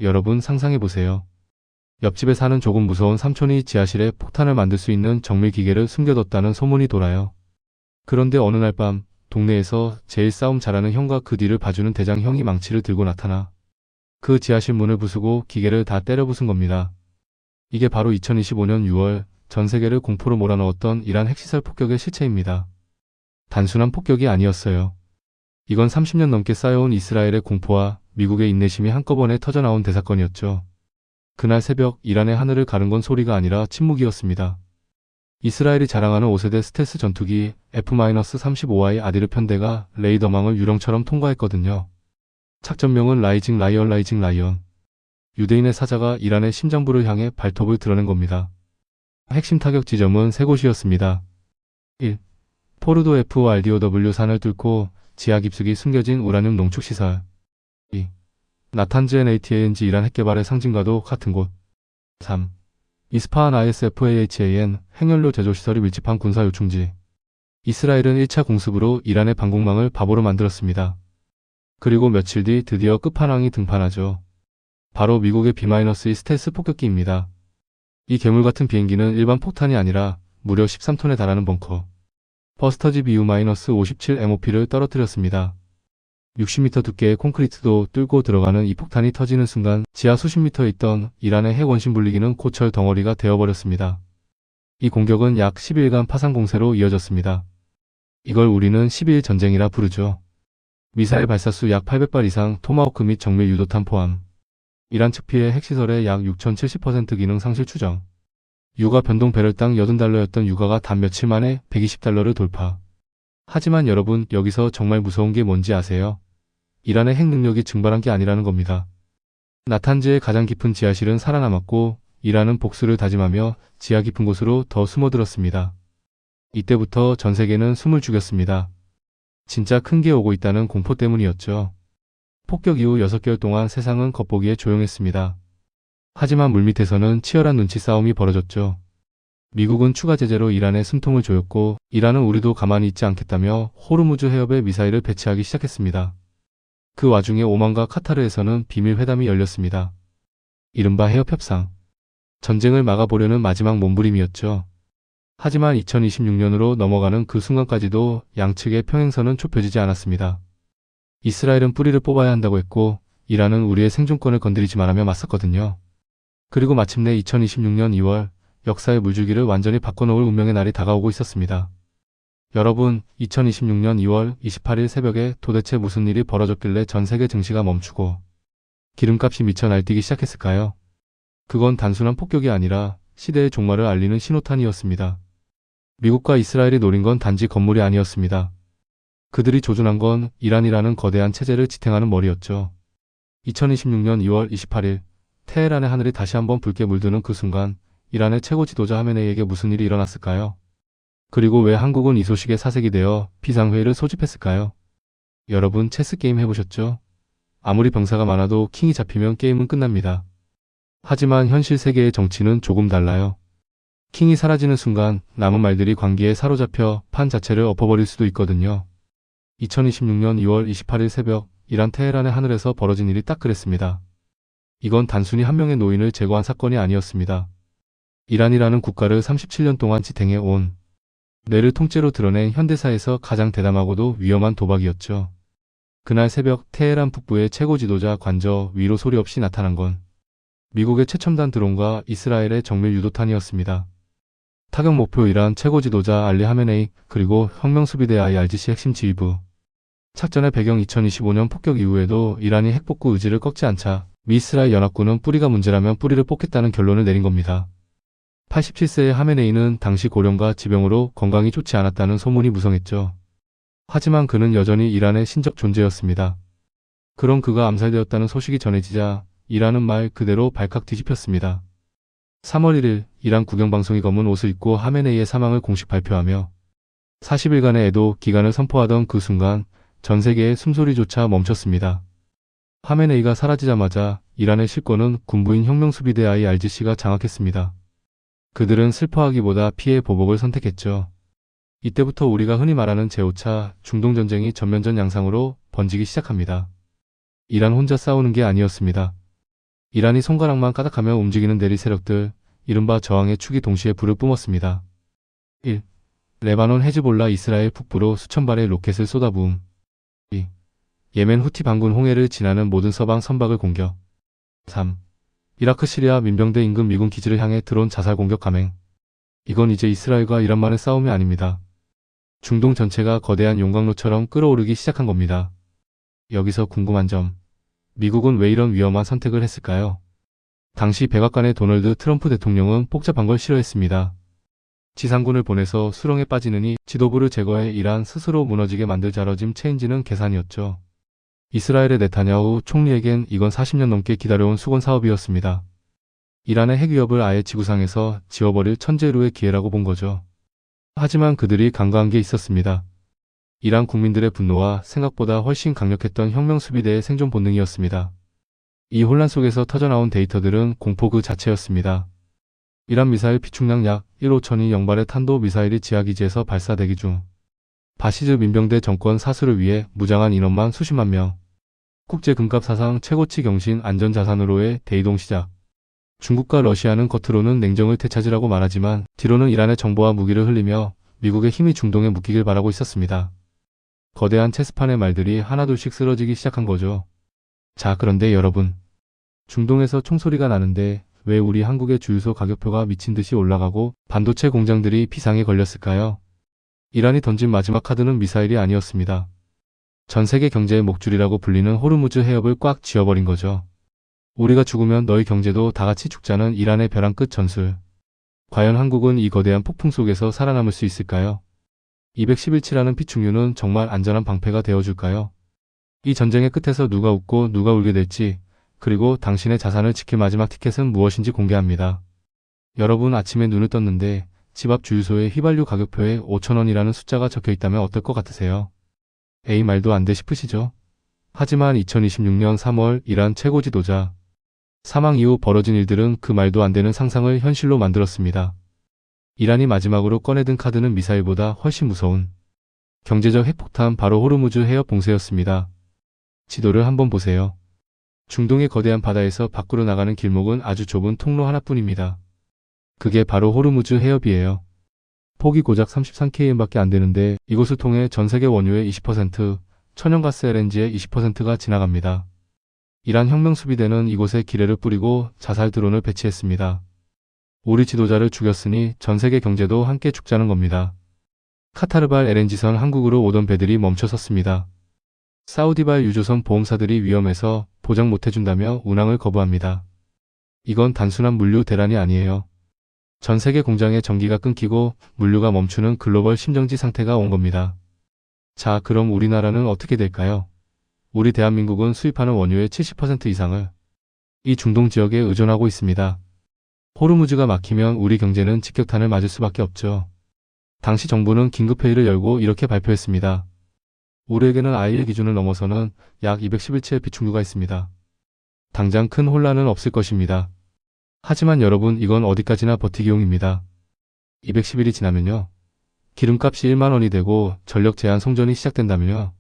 여러분 상상해보세요. 옆집에 사는 조금 무서운 삼촌이 지하실에 폭탄을 만들 수 있는 정밀 기계를 숨겨뒀다는 소문이 돌아요. 그런데 어느 날 밤, 동네에서 제일 싸움 잘하는 형과 그 뒤를 봐주는 대장 형이 망치를 들고 나타나 그 지하실 문을 부수고 기계를 다 때려 부순 겁니다. 이게 바로 2025년 6월 전 세계를 공포로 몰아넣었던 이란 핵시설 폭격의 실체입니다. 단순한 폭격이 아니었어요. 이건 30년 넘게 쌓여온 이스라엘의 공포와 미국의 인내심이 한꺼번에 터져나온 대사건이었죠. 그날 새벽 이란의 하늘을 가른 건 소리가 아니라 침묵이었습니다. 이스라엘이 자랑하는 5세대 스텔스 전투기 F-35I 아디르 편대가 레이더망을 유령처럼 통과했거든요. 작전명은 라이징 라이언. 유대인의 사자가 이란의 심장부를 향해 발톱을 드러낸 겁니다. 핵심 타격 지점은 세 곳이었습니다. 1. 포르도 FRDOW 산을 뚫고 지하 깊숙이 숨겨진 우라늄 농축시설. 2. 나탄즈 NATANG 이란 핵개발의 상징과도 같은 곳. 3. 이스파한 ISFAHAN 핵연료 제조시설이 밀집한 군사 요충지. 이스라엘은 1차 공습으로 이란의 방공망을 바보로 만들었습니다. 그리고 며칠 뒤 드디어 끝판왕이 등판하죠. 바로 미국의 B-2 스텔스 폭격기입니다. 이 괴물같은 비행기는 일반 폭탄이 아니라 무려 13톤에 달하는 벙커 버스터즈 BU-57 MOP를 떨어뜨렸습니다. 60m 두께의 콘크리트도 뚫고 들어가는 이 폭탄이 터지는 순간 지하 수십 미터에 있던 이란의 핵 원심 분리기는 고철 덩어리가 되어버렸습니다. 이 공격은 약 12일간 파상 공세로 이어졌습니다. 이걸 우리는 12일 전쟁이라 부르죠. 미사일 발사수 약 800발 이상 토마호크 및 정밀 유도탄 포함. 이란 측 피해 핵시설의 약 6070% 기능 상실 추정. 유가 변동 배럴당 $80였던 유가가 단 며칠 만에 $120를 돌파. 하지만 여러분, 여기서 정말 무서운 게 뭔지 아세요? 이란의 핵 능력이 증발한 게 아니라는 겁니다. 나탄즈의 가장 깊은 지하실은 살아남았고 이란은 복수를 다짐하며 지하 깊은 곳으로 더 숨어들었습니다. 이때부터 전 세계는 숨을 죽였습니다. 진짜 큰 게 오고 있다는 공포 때문이었죠. 폭격 이후 6개월 동안 세상은 겉보기에 조용했습니다. 하지만 물밑에서는 치열한 눈치 싸움이 벌어졌죠. 미국은 추가 제재로 이란의 숨통을 조였고 이란은 우리도 가만히 있지 않겠다며 호르무즈 해협에 미사일을 배치하기 시작했습니다. 그 와중에 오만과 카타르에서는 비밀 회담이 열렸습니다. 이른바 해협 협상. 전쟁을 막아보려는 마지막 몸부림이었죠. 하지만 2026년으로 넘어가는 그 순간까지도 양측의 평행선은 좁혀지지 않았습니다. 이스라엘은 뿌리를 뽑아야 한다고 했고 이란은 우리의 생존권을 건드리지 말라며 맞섰거든요. 그리고 마침내 2026년 2월 역사의 물줄기를 완전히 바꿔놓을 운명의 날이 다가오고 있었습니다. 여러분, 2026년 2월 28일 새벽에 도대체 무슨 일이 벌어졌길래 전 세계 증시가 멈추고 기름값이 미쳐 날뛰기 시작했을까요? 그건 단순한 폭격이 아니라 시대의 종말을 알리는 신호탄이었습니다. 미국과 이스라엘이 노린 건 단지 건물이 아니었습니다. 그들이 조준한 건 이란이라는 거대한 체제를 지탱하는 머리였죠. 2026년 2월 28일 테헤란의 하늘이 다시 한번 붉게 물드는 그 순간 이란의 최고 지도자 하메네이에게 무슨 일이 일어났을까요? 그리고 왜 한국은 이 소식에 사색이 되어 비상회의를 소집했을까요? 여러분 체스게임 해보셨죠? 아무리 병사가 많아도 킹이 잡히면 게임은 끝납니다. 하지만 현실 세계의 정치는 조금 달라요. 킹이 사라지는 순간 남은 말들이 광기에 사로잡혀 판 자체를 엎어버릴 수도 있거든요. 2026년 2월 28일 새벽 이란 테헤란의 하늘에서 벌어진 일이 딱 그랬습니다. 이건 단순히 한 명의 노인을 제거한 사건이 아니었습니다. 이란이라는 국가를 37년 동안 지탱해 온 뇌를 통째로 드러낸 현대사에서 가장 대담하고도 위험한 도박이었죠. 그날 새벽 테헤란 북부의 최고 지도자 관저 위로 소리 없이 나타난 건 미국의 최첨단 드론과 이스라엘의 정밀 유도탄이었습니다. 타격 목표 이란 최고 지도자 알리 하메네이 그리고 혁명수비대 IRGC 핵심 지휘부. 착전의 배경 2025년 폭격 이후에도 이란이 핵복구 의지를 꺾지 않자 미이스라엘 연합군은 뿌리가 문제라면 뿌리를 뽑겠다는 결론을 내린 겁니다. 87세의 하메네이는 당시 고령과 지병으로 건강이 좋지 않았다는 소문이 무성했죠. 하지만 그는 여전히 이란의 신적 존재였습니다. 그런 그가 암살되었다는 소식이 전해지자 이란은 말 그대로 발칵 뒤집혔습니다. 3월 1일 이란 국영방송이 검은 옷을 입고 하메네이의 사망을 공식 발표하며 40일간의 애도 기간을 선포하던 그 순간 전 세계의 숨소리조차 멈췄습니다. 하메네이가 사라지자마자 이란의 실권은 군부인 혁명수비대 IRGC가 장악했습니다. 그들은 슬퍼하기보다 피해 보복을 선택했죠. 이때부터 우리가 흔히 말하는 제5차 중동전쟁이 전면전 양상으로 번지기 시작합니다. 이란 혼자 싸우는 게 아니었습니다. 이란이 손가락만 까딱하며 움직이는 내리 세력들, 이른바 저항의 축이 동시에 불을 뿜었습니다. 1. 레바논 헤즈볼라 이스라엘 북부로 수천 발의 로켓을 쏟아부음. 2. 예멘 후티 반군 홍해를 지나는 모든 서방 선박을 공격. 3. 이라크 시리아 민병대 인근 미군 기지를 향해 드론 자살 공격 감행. 이건 이제 이스라엘과 이란만의 싸움이 아닙니다. 중동 전체가 거대한 용광로처럼 끓어오르기 시작한 겁니다. 여기서 궁금한 점. 미국은 왜 이런 위험한 선택을 했을까요? 당시 백악관의 도널드 트럼프 대통령은 복잡한 걸 싫어했습니다. 지상군을 보내서 수렁에 빠지느니 지도부를 제거해 이란 스스로 무너지게 만들 자러짐 체인지는 계산이었죠. 이스라엘의 네타냐후 총리에겐 이건 40년 넘게 기다려온 수건 사업이었습니다. 이란의 핵 위협을 아예 지구상에서 지워버릴 천재루의 기회라고 본 거죠. 하지만 그들이 간과한 게 있었습니다. 이란 국민들의 분노와 생각보다 훨씬 강력했던 혁명수비대의 생존 본능이었습니다. 이 혼란 속에서 터져나온 데이터들은 공포 그 자체였습니다. 이란 미사일 비축량 약 1,5천이 영발의 탄도미사일이 지하기지에서 발사대기 중 바시즈 민병대 정권 사수를 위해 무장한 인원만 수십만 명. 국제 금값 사상 최고치 경신 안전자산으로의 대이동 시작. 중국과 러시아는 겉으로는 냉정을 되찾으라고 말하지만 뒤로는 이란의 정보와 무기를 흘리며 미국의 힘이 중동에 묶이길 바라고 있었습니다. 거대한 체스판의 말들이 하나둘씩 쓰러지기 시작한 거죠. 자, 그런데 여러분. 중동에서 총소리가 나는데 왜 우리 한국의 주유소 가격표가 미친 듯이 올라가고 반도체 공장들이 피상에 걸렸을까요? 이란이 던진 마지막 카드는 미사일이 아니었습니다. 전 세계 경제의 목줄이라고 불리는 호르무즈 해협을 꽉 쥐어버린 거죠. 우리가 죽으면 너희 경제도 다 같이 죽자는 이란의 벼랑 끝 전술. 과연 한국은 이 거대한 폭풍 속에서 살아남을 수 있을까요? 211치라는 피축류는 정말 안전한 방패가 되어줄까요? 이 전쟁의 끝에서 누가 웃고 누가 울게 될지, 그리고 당신의 자산을 지킬 마지막 티켓은 무엇인지 공개합니다. 여러분 아침에 눈을 떴는데 집 앞 주유소에 휘발유 가격표에 5,000원이라는 숫자가 적혀 있다면 어떨 것 같으세요? 에이 말도 안 돼 싶으시죠? 하지만 2026년 3월 이란 최고 지도자 사망 이후 벌어진 일들은 그 말도 안 되는 상상을 현실로 만들었습니다. 이란이 마지막으로 꺼내든 카드는 미사일보다 훨씬 무서운 경제적 핵폭탄 바로 호르무즈 해협 봉쇄였습니다. 지도를 한번 보세요. 중동의 거대한 바다에서 밖으로 나가는 길목은 아주 좁은 통로 하나뿐입니다. 그게 바로 호르무즈 해협이에요. 폭이 고작 33km밖에 안 되는데 이곳을 통해 전 세계 원유의 20%, 천연가스 LNG의 20%가 지나갑니다. 이란 혁명수비대는 이곳에 기뢰를 뿌리고 자살 드론을 배치했습니다. 우리 지도자를 죽였으니 전 세계 경제도 함께 죽자는 겁니다. 카타르발 LNG선 한국으로 오던 배들이 멈춰섰습니다. 사우디발 유조선 보험사들이 위험해서 보장 못해준다며 운항을 거부합니다. 이건 단순한 물류 대란이 아니에요. 전 세계 공장의 전기가 끊기고 물류가 멈추는 글로벌 심정지 상태가 온 겁니다. 자, 그럼 우리나라는 어떻게 될까요? 우리 대한민국은 수입하는 원유의 70% 이상을 이 중동 지역에 의존하고 있습니다. 호르무즈가 막히면 우리 경제는 직격탄을 맞을 수밖에 없죠. 당시 정부는 긴급회의를 열고 이렇게 발표했습니다. 우리에게는 아이의 기준을 넘어서는 약 211채의 비축류가 있습니다. 당장 큰 혼란은 없을 것입니다. 하지만 여러분 이건 어디까지나 버티기용입니다. 210일이 지나면요. 기름값이 1만 원이 되고 전력 제한 송전이 시작된다면요.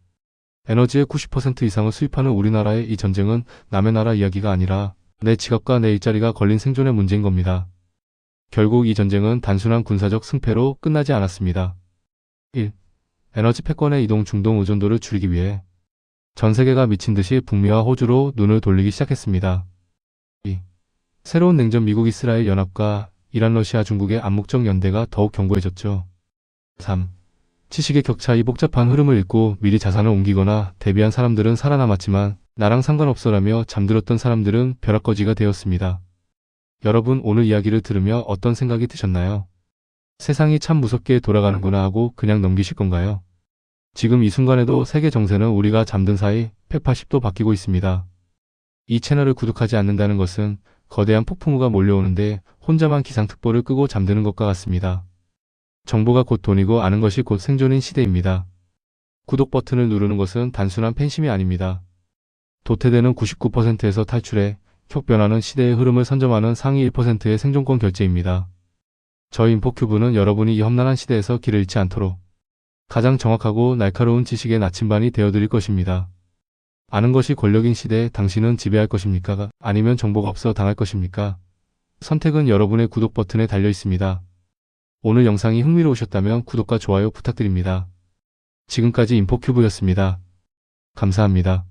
에너지의 90% 이상을 수입하는 우리나라의 이 전쟁은 남의 나라 이야기가 아니라 내 지갑과 내 일자리가 걸린 생존의 문제인 겁니다. 결국 이 전쟁은 단순한 군사적 승패로 끝나지 않았습니다. 1. 에너지 패권의 이동 중동 의존도를 줄이기 위해 전 세계가 미친 듯이 북미와 호주로 눈을 돌리기 시작했습니다. 2. 새로운 냉전 미국 이스라엘 연합과 이란 러시아 중국의 암묵적 연대가 더욱 견고해졌죠. 3. 지식의 격차 이 복잡한 흐름을 읽고 미리 자산을 옮기거나 대비한 사람들은 살아남았지만 나랑 상관없어라며 잠들었던 사람들은 벼락거지가 되었습니다. 여러분 오늘 이야기를 들으며 어떤 생각이 드셨나요? 세상이 참 무섭게 돌아가는구나 하고 그냥 넘기실 건가요? 지금 이 순간에도 세계 정세는 우리가 잠든 사이 180도 바뀌고 있습니다. 이 채널을 구독하지 않는다는 것은 거대한 폭풍우가 몰려오는데 혼자만 기상특보를 끄고 잠드는 것과 같습니다. 정보가 곧 돈이고 아는 것이 곧 생존인 시대입니다. 구독 버튼을 누르는 것은 단순한 팬심이 아닙니다. 도태되는 99%에서 탈출해 혁변하는 시대의 흐름을 선점하는 상위 1%의 생존권 결제입니다. 저희 인포큐브는 여러분이 이 험난한 시대에서 길을 잃지 않도록 가장 정확하고 날카로운 지식의 나침반이 되어드릴 것입니다. 아는 것이 권력인 시대에 당신은 지배할 것입니까? 아니면 정보가 없어 당할 것입니까? 선택은 여러분의 구독 버튼에 달려 있습니다. 오늘 영상이 흥미로우셨다면 구독과 좋아요 부탁드립니다. 지금까지 인포큐브였습니다. 감사합니다.